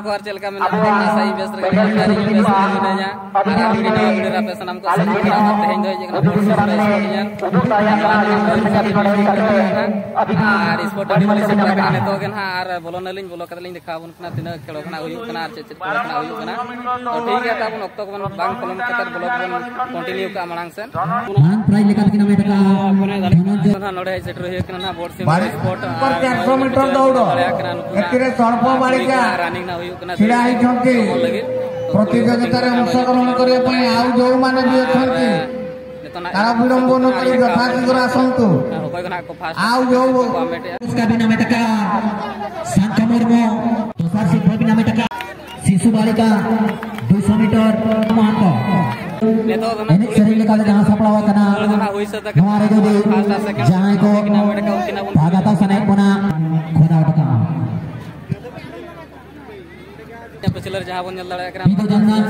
और चलका में सही बेस रे आरा वीडियो रापे सनम को सब तेहें दो जेकना आर स्पोर्ट वाली से करने तो गन आर बोलो नलिन बोलो कतलिन दिखा बन कना तिना खेलो कना हुयु कना आर चेच कना हुयु कना तो ठीक है ताबन ऑक्टो बन बांग कलम कतर ब्लॉग बन कंटिन्यू का मांग से मान प्राइज लेकर किना में टका ना नोडे सेटर होय कना बोर्ड से स्पोर्ट 100 मीटर दौड़ो एतिरे सर्प बालिका रनिंग ना हुयु कना छिड़ा ही छंती प्रतियोगिता रे अंशग्रहण करे पई आउ जो माने भी छंती तारा विडंबन करी यथा शीघ्र आसंतु आउ जो उसका बिना में टका सांका मुर्मू तो सर सिर्फ बिना में टका शिशु बालिका 200 मीटर महंतो ini sering lekal jangan saplawa kana nuare jodi jangan ko bhagata sanai puna khoda utaka पिछले जहां बन जल लड़ा itu jangan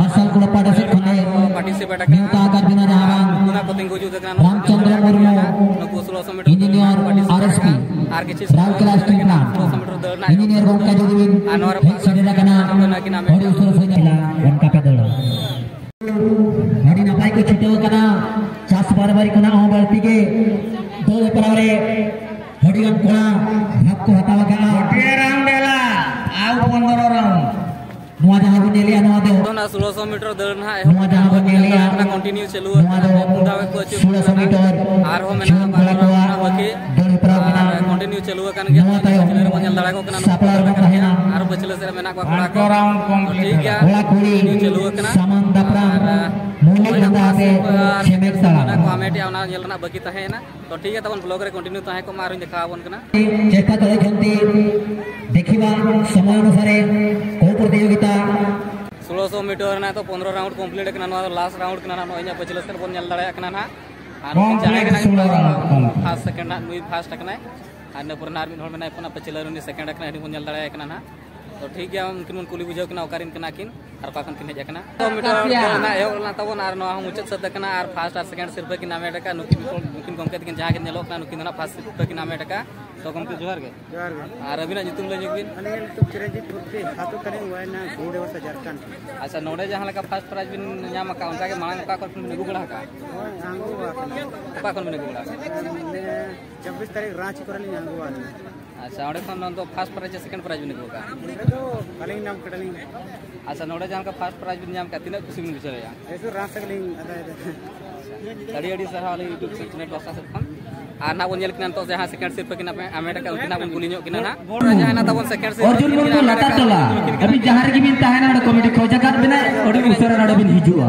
masal kulo pada sekhone participate nyata agar bina jahan गुना कोतिंग को जुद करना Ramchandra Murmu नको 1600 मीटर engineer RSP आर के Raukela Steel Plant 1600 मीटर दौड़ना engineer Bongka Jodibin Anwar sedera kana odi usur sejala Bongka pedal odi napai ko chute kana chas bar kana balti ke do parare odi gan kola bhag ko hatawa kana odi round dela आउ 15 round nuwa jahan bun nelia nuwa do ना 1600 metre दौड़ना है nuwa jahan bun nelia ना continue चलू nuwa do 1600 meter are हो में ना बाकी dole pra kana कंटिन्यू चलू kan गया पिछले बन जल लड़ा को kana saplar bang kahena आर पिछले से मेना को कड़ा को राउंड कंप्लीट ठीक है bola kuli चलू kana samanda pra mulik banda ate chemek sala ना कमेटी आना जलना बाकी तहे ना तो ठीक है तबन ब्लॉग रे कंटिन्यू तहे को मारिन देखा बन kana चेष्टा करे जंती देखिबा समय अनुसारे को प्रतियोगिता 1600 मीटर ना तो 15 राउंड कंप्लीट करना ना लास्ट राउंड करना ना इना पिछले से बन जल लड़ा करना ना आर जाने करना फर्स्ट सेकंड ना नुई फर्स्ट करना आर ने पुरना आर्मी होल में ना अपना पिछले रुनी सेकंड करना बन जल लड़ा करना ना तो ठीक है उनकिन मन कुली बुझाव कना ओकारिन कना किन आर पाखन किन हेज कना 100 मीटर ना एवला तबन आर नो हम उचित सद कना आर फर्स्ट आर सेकंड सिर्फ कि नामे टका नुकिन गमके दिकिन जहां के नेलो कना नुकिन ना फर्स्ट सिर्फ कि नामे टका तो गमके जोहार गे आर अभी ना जितुम ले जोगिन अने तो चिरंजीत होते हातो कने हुआ ना गोड़े वसा झारखंड अच्छा नोडे जहां लका फर्स्ट प्राइज बिन न्याम का उनका के मांग का कोन ने गुगड़ा का आंगो का कोन ने गुगड़ा 26 तारीख रांची करली आंगो वाली अच्छा ओडे कोन तो फर्स्ट प्राइज सेकंड प्राइज बिन गुगड़ा तो कलिंग नाम कटली अच्छा नोडे जहां का फर्स्ट प्राइज बिन न्याम का तिने खुशी बिन बिचारे या ऐसे रांच कलिंग अदा अड़ी अड़ी सर वाले YouTube चैनल दोस्ता से फोन आर ना बन जल किना तो जहां सेकंड सिर्फ कि ना अमेरिका का उतना बन कुलियो किना ना जहां ना तबन सेकंड सिर्फ अर्जुन मुर्मू लाता चला अभी जहां रे बिन ताहे ना कमिटी खोजकार बिना ओडी उसरा ना बिन हिजुआ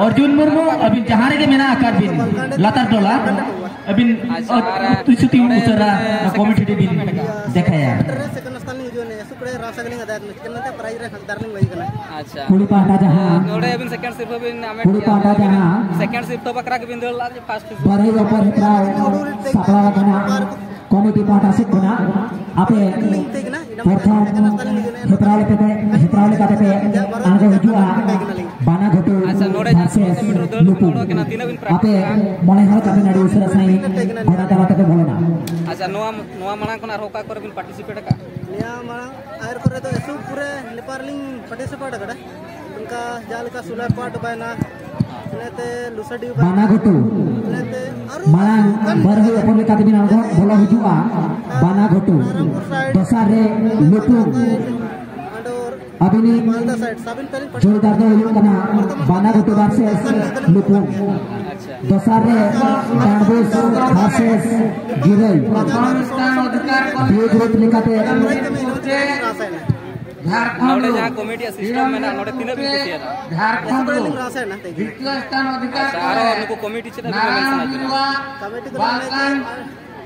अर्जुन मुर्मू अभी जहां रे मेना आकार बिन लाता टोला अभी तुसुती उसरा कमिटी बिन देखाया सेकंड स्थान हिजुआ ने सुपरे रांच कलिंग अदा किनते प्राइज रे हकदार लिंग वही कना अच्छा कुड़ी पाटा जहां नोडे अभी सेकंड सिर्फ बिन कुड़ी पाटा जहां सेकंड सिर्फ तो बकरा के बिन दल फर्स्ट बारे ऊपर इतना सापला kana komiti पाटा से गुना आपे प्रथम हेप्राले KTP आगे हिजुआ बाना घोटू अच्छा नोडे 100 मीटर दल नोडो केना तीन बिन आपे मने हर कापे नाडी उसरा साई घोड़ा तला तक बोलना अच्छा नोआ मांग कोना रोका कर बिन पार्टिसिपेट का निया मांग आयर करे तो एसु पूरे नेपारलिंग पार्टिसिपेट कड़ा उनका जाल का सुलर पार्ट बायना नेते लुसडी बाना घोटू नेते malang barhi opon kata bina bola hijua bana gotu dosare lutung abini jodoh do yuk kana bana gotu versus lutung dosare Tarbus versus Girai dia grup lekate नोडे जहां कमेटी सिस्टम में ना नोडे तीन बिन कुसिया झारखंड रासे ना द्वितीय स्थान अधिकार आरो नुको कमेटी छे ना मेंशन आजना कमेटी तो बालकान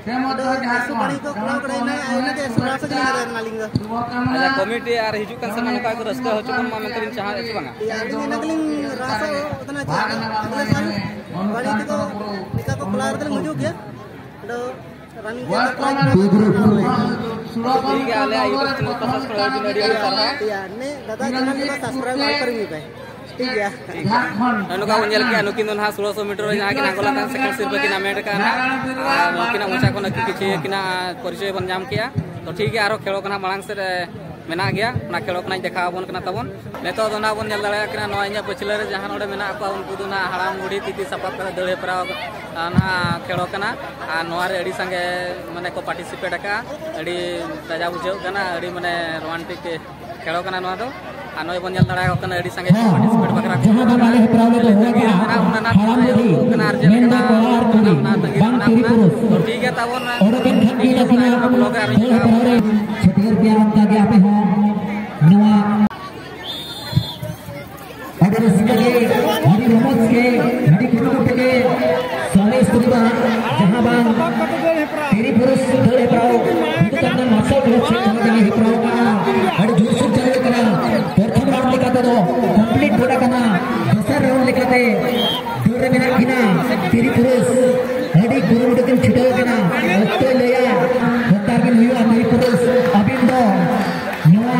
फेमस झारखंड बड़ी को क्लाव करे ना आइना के सुरास के नालिंग अच्छा कमेटी आर हिजु कन समान का को रस्का हो चुकन मा मंतरिन चाह अछि बांगा यानी नगलिंग रासो उतना अगले साल बड़ी को निका को प्लायर तले मुजो गया तो रनिंग ठीक है आले YouTube channel को सब्सक्राइब कर दिया सारा ya ne data channel kita subscribe कर दी भाई ठीक है anu ka unjal ki anu kinun ha 1600 meter jaha kina gola tan second sirpa kina med ka na kina mucha ko nakki kiche kina परिचय बन जाम किया तो ठीक है आरो खेलो कना मांग से मेना गया ना खेलो कना देखा बन कना तबन नेतो दोना बन जल दड़ा कना नवा इया पछले रे जहां नोडे मेना को उनको दोना हराम मुड़ी तिति सपाप करा दड़े परा ना खेलो कना आ नवा रे अडी संगे माने को पार्टिसिपेट का अडी ताजा बुझो कना अडी माने रोमांटिक खेलो कना नवा दो आनो बन जल दड़ा कना अडी संगे पार्टिसिपेट बकरा जहां बनाले प्रावले हो गया हराम मुड़ी कना अर्जे मेंदा कोलार कुड़ी बांग तिरी पुरुष तो ठीक है तबन ओडकेन खंडी लकिना ब्लॉग आ रही है छटियर प्यार का गया पे हो नवा अगर इसके हरी रोमस के हरी कुरुट के स्वामी स्तुतिबा जहां बांग तिरी पुरुष दले प्राव itu tanda masa collection jangan hiprau kana ada jusur jale kana प्रथम राउंड लेकाते दो कंप्लीट होता kana दूसरा राउंड लेकाते दूर में किना तिरी पुरुष हरी कुरुट के छिटो kana तो लेया होता कि हुआ तिरी पुरुष अबिंदो नवा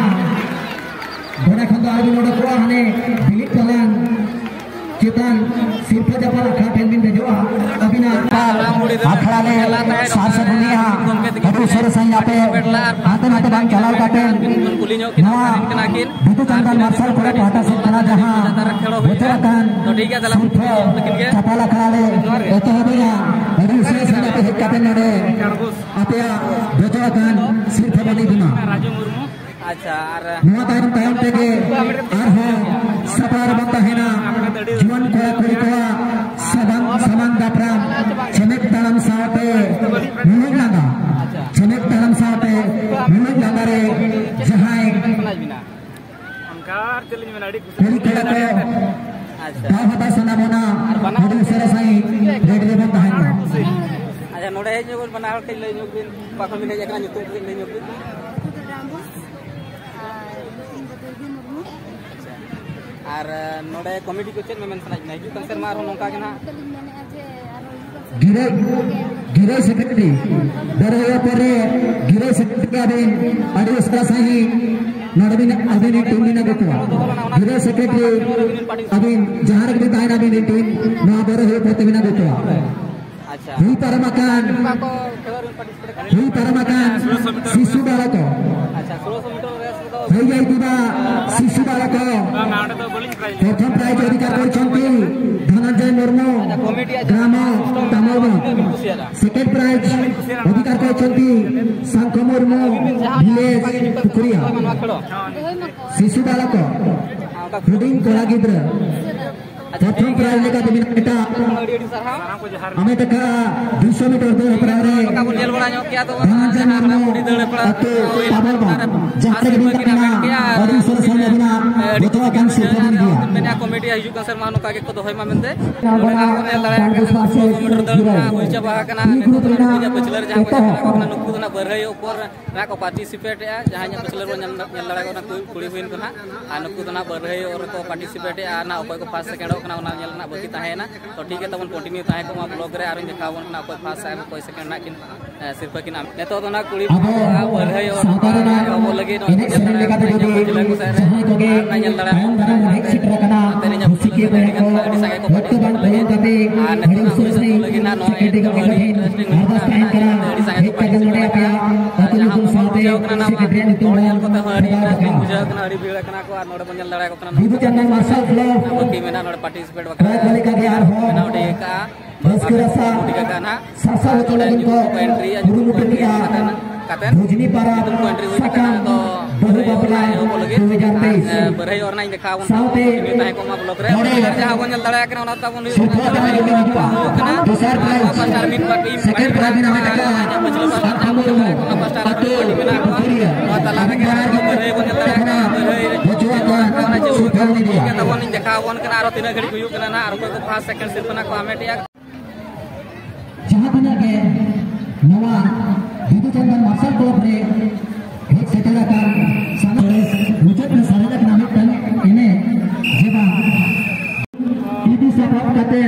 बड़ा खंडा आदि नोडे को हने दिलीप कलान चेतन सिर्फ जपा खाटेन बिन भेजवा अबिना आखड़ा ले सारसा दुनिया हटू सर सही आपे आते नाते बांग चलाव काटेन नवा बिदु चंदन मार्शल कोरे पाटा से तना जहां बेचराkan तो ठीक है चला चपाला खाले एतो हबिया हरी से सही आपे हेड काटेन नोडे आपे बेचराkan सिर्फ बनी बिना अच्छा और नवा टाइम तेगे आरहो सपार बंता हेना जीवन कोया कोई कोया सबang दापराम चमेक दाlam साथे मुलुग लांगा चमेक दाlam साथे मुलुग लांगा रे जहां अंकार चलिए मैं नाड़ी कोई कड़ा को अच्छा दावता सनाबोना हदु सरसाई रेड रे बंता हेना अच्छा नोडे जो बनाव के ले जो बिन पाखो बिन एकना nyutung के ले जो बिन और नोडे कमेटी को चेक में मेंशन आज नहीं कंसर मार हो नोका के ना गिरे सेक्रेटरी दरया परे गिरे सेक्रेटरी अबिन अडी उसका सही नडबिन अबिन टीम ने गतवा गिरे सेक्रेटरी अबिन जहार के तायना अबिन टीम ना बरे हो पते बिना गतवा अच्छा हुई परमाकान शिशु बालक अच्छा 1600 मीटर रेस तो हो जाई दिबा शिशु बालक प्रथम प्राइज अधिकार करछंती धनंजय मुर्मू ग्राम तामलबा सेकंड प्राइज अधिकार करछंती शंख मुर्मू विलेज पुकुरिया शिशु बालक हुडिंग कोला गिद्र प्रथम प्राइज लेका बिना बेटा हमें तक 200 मीटर दौड़ प्रारे का बोल बड़ा नो किया तो धनंजय मुर्मू दौड़ पड़ा तामलबा जाकर बिना बड़ी सरसने बिना बतवा कान से बन गया मैंने कमेटी हिजु कंसर मानो का के को दोय मा मेनते मीटर दौड़ होई चबा कना ने बचलर जहां को ना नुकु ना बरहय ऊपर ना को पार्टिसिपेट या जहां ने बचलर नेल लड़ा को ना कुड़ी हुइन को ना आ नुकु ना बरहय और को पार्टिसिपेट या ना ओय को फर्स्ट सेकंड ना ना नेल ना बकी ताहे ना तो ठीक है तबन कंटिन्यू ताहे को मा ब्लॉग रे आरो देखावन ना कोई फर्स्ट सेकंड कोई सेकंड ना किन सिर्फ किन नेतो तो ना कुड़ी बरहय और वो लगे नो बचलर को सर ना नेल लड़ा सिटर कना खुशी के बने को वक्त बन भय तबे बड़ी सोचने सेक्रेटरी का इंटरेस्टिंग हरदास टाइम करा एक कदम ले आया अतुल तुम साथे सेक्रेटरी ने तुम को तो हड़ी बुझा कना हड़ी भीड़ कना को नोडे बंजल लड़ा को कना विदु चंदन मार्शल क्लब ओके मेना नोडे पार्टिसिपेट वकरा वाले का यार हो नोडे का बस के रसा का गाना सरसा होतो लगन को एंट्री गुरु मुटिया कातन भुजनी पारा तुम एंट्री हुई सका तो बहु बपला को लगे 2023 बरहय और नहीं देखा उन साउते ताहे को मा ब्लॉग रे जहां बन जल दड़ा कना ना तबन दूसरा प्राइज सेकंड प्राइज में हमें तक हमरो बरहय बन जल दड़ा बचवा का सुफल नहीं दिया तबन देखा वन कना आरो तीन घड़ी हुई कना ना आरो को फर्स्ट सेकंड सिर्फ ना को हमेटिया जहां बना के नवा विदु चंदन मार्शल क्लब रे एक सेकंड का सामने मुझे न सारे का नाम तन इने जेबा टीटी सपोर्ट करते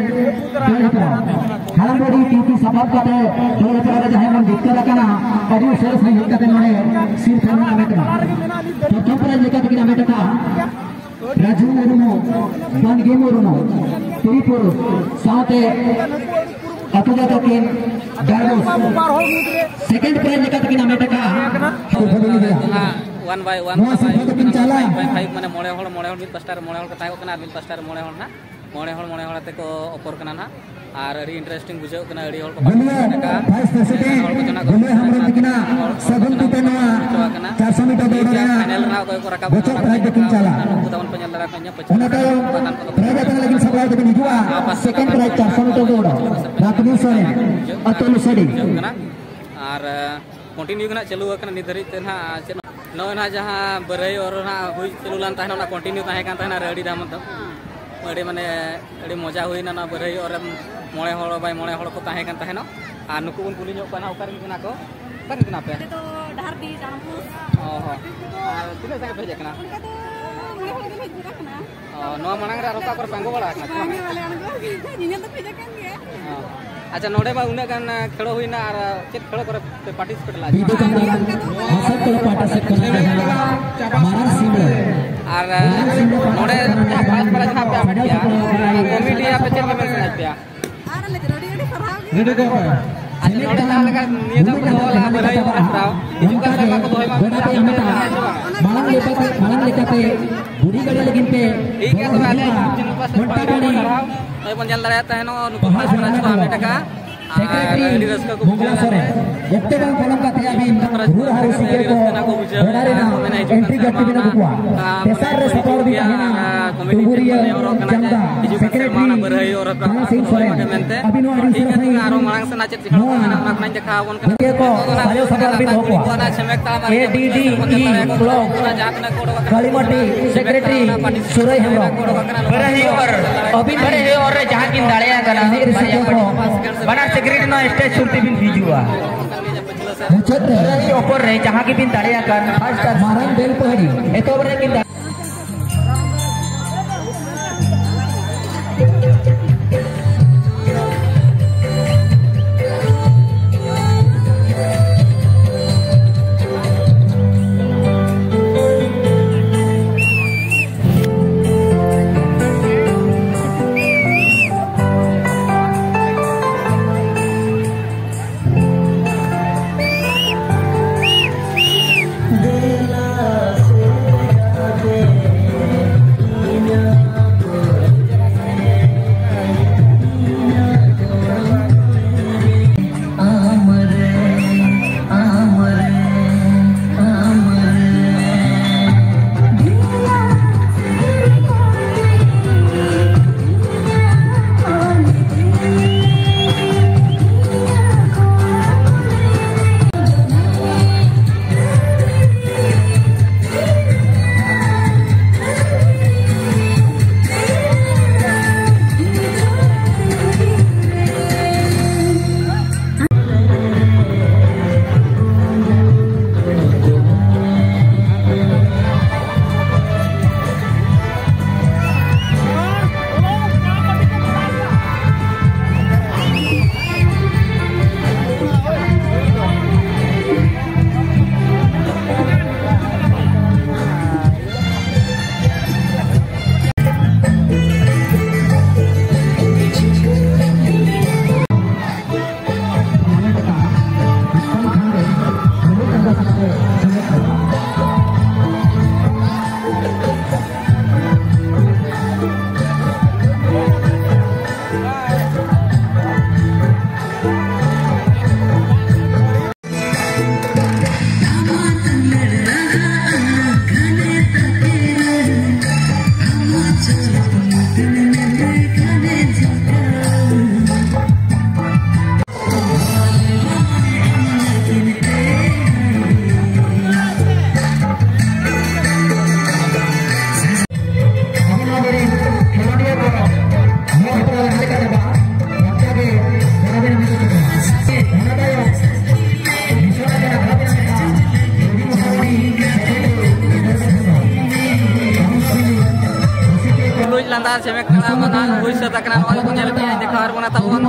हालांकि टीटी सपोर्ट करते तो जहां हम दिक्कत का ना अभी सरस नहीं होता के नोड़े सिर थरना मेटका तो थोपरा लेका के ना मेटका राजू मुर्मू बनगे मुर्मू त्रिपुर साथे अतुजा तकिन डायलोस सेकंड प्राइज लेका के ना मेटका तो बोली दिया 1 by 1 5 माने मोड़े होड़ मिड पास्टार मोड़े होड़ कथा कना मिड पास्टार मोड़े होड़ ना मोड़े होड़ ते को ऑफर कना ना आर अड़ी इंटरेस्टिंग बुझाव कना अड़ी होड़ को वाइस प्रेसिडेंट गुले हमरो तकिना सगुन कुतनवा 400 मीटर दौड़ रे फाइनल रा कोई को रकाब बचो प्राइज तकिन चला नु तवन पेनल रा कन्या उना तो प्राइज तकिन लगिन सप्लाई तकिन हिजुआ सेकंड प्राइज 400 मीटर दौड़ रातनी सोरे अतुल सडी कना आर कंटिन्यू कना चालू कना निधरी ते ना नो ना जहां बरई और ना हुई चालू लान ताहना ना कंटिन्यू ताहे कान ताहना रेडी दाम तो अड़ी माने अड़ी मजा हुई ना बरई और मोड़े होड़ बाय मोड़े होड़ को ताहे कान ताहेनो आ नुकु बन कुली ᱧᱚᱜ कना ओकर किना को कर किना पे तो डहर दी जामपुर ओहो आर तिना संगे भेजे कना उनका तो मोड़े होड़ के भेज कना नो मांग रे रोका कर पेंगो बड़ा कना आने वाले अनगो जिने तो भेज कान गया अच्छा नोडे बा उना गान खेलो हुईना आर चेक खेलो करे पार्टिसिपेट ला वीडियो कैमरा सब को पार्टिसिपेट करना मारन सिंह आर नोडे पास पर जहां पे आपया कॉमेडी या पे चेक में सुना पिया आर ले रोडी फराव वीडियो को अच्छा नोडे ला लगा नियत को होला बरई और राव हिजु का का को होय मालंग लेका पे बुढ़ी गड़ी लगिन पे ठीक है तो आले जिन पास राव ओय बन जल दरे तहनो नुको पास पर छवा में टका सेक्रेटरी रस्का को मुगला सरे एकते बन कोलम का थे अभी गुरु हाउसी के को होडारे ना एंट्री करते बिना बुकवा पेसार रे सपोर्ट भी है ना तुगुरिया जमदा सेक्रेटरी बरई और सिंह सरे अभी नो आदि ठीक है आरो मांग से नाचे सिखा ना अपना देखा वन के को सायो सपोर्ट भी होको ना छमेकता मार एडीडी ई ब्लॉक जात ना कोड कालीमटी सेक्रेटरी सुरई हमरो बरही और अभी बड़े और जहां किन दाड़िया कना बना सेक्रेटरी ना स्टेज सुरती बिन भिजुआ मुचत रही ऊपर रे जहां की बिन दाड़िया कर फर्स्ट मारन बेल पहड़ी एतो बरे किन लांदा सेमेक कना मनान हुई से तकना नवा को चल के देखा और बना ता और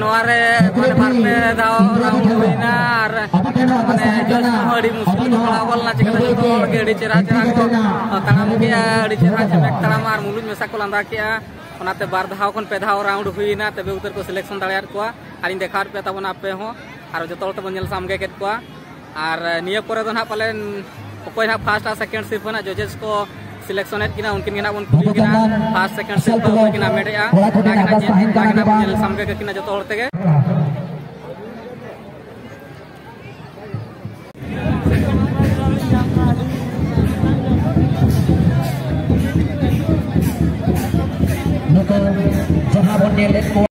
नोरे माने भारत दाव राउंड हुईना और अड़ी मुश्किल पड़ावल ना चिकन जो अड़ी चेहरा चेहरा को तमाम के अड़ी चेहरा चेहरा तमाम आर मुलुज मेसा को लांदा किया ओनाते बार धाव खन पे धाव राउंड हुईना तबे उतर को सिलेक्शन दाड़ियात को आर इन देखार पे तबन आपे हो आर जतो तब नेल सामगे केत को आर निया परे दो ना पाले ओकोय ना फर्स्ट आ सेकंड सिर्फ ना जजेस को सिलेक्शन किना उनकिन किना बन कुली किना फर्स्ट सेकंड सिर्फ को किना मेडेया किना नेल सामगे किना जतो हर तेगे जहाँ बनने ले को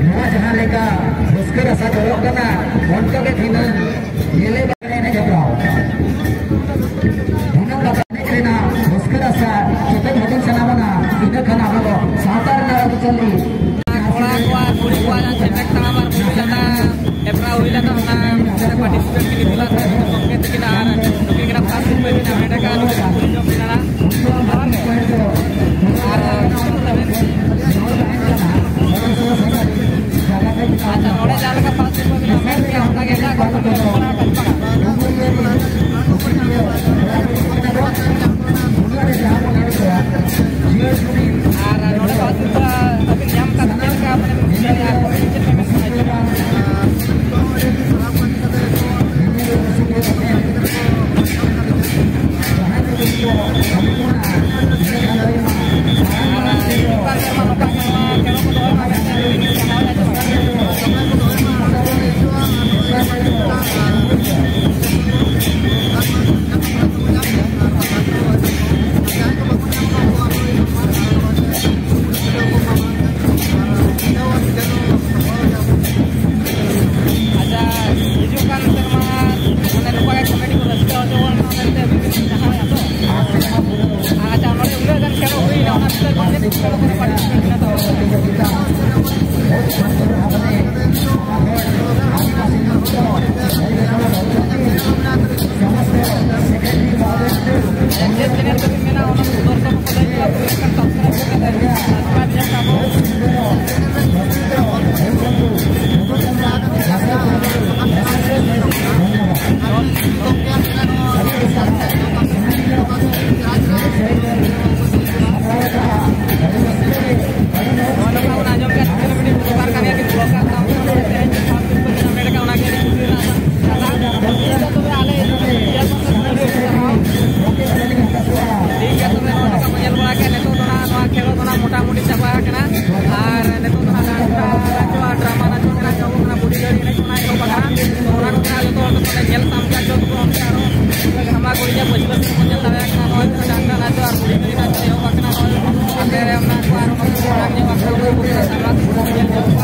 ना जहाँ लेका उसके रसा जोड़ करना उनका के थी ना ये ले बने ने जब रहा उन्हें बताने के ना उसके रसा छोटे छोटे चना बना इन्हें खाना बनो सातार ना तो चली कोड़ा कुड़ी को आना सेलेक्ट तमाम आर मुझे जाता एप्रा हुई जाता ना मेरा पार्टिसिपेट के लिए दिला था ओके तो किना फास्ट में किना मेडा का कुड़ी जो किना अच्छा नोड़े जाल का पास में भी हमें क्या होता है क्या करते हैं नोड़े पास का अभी नियम का तक का अपने Terima kasih.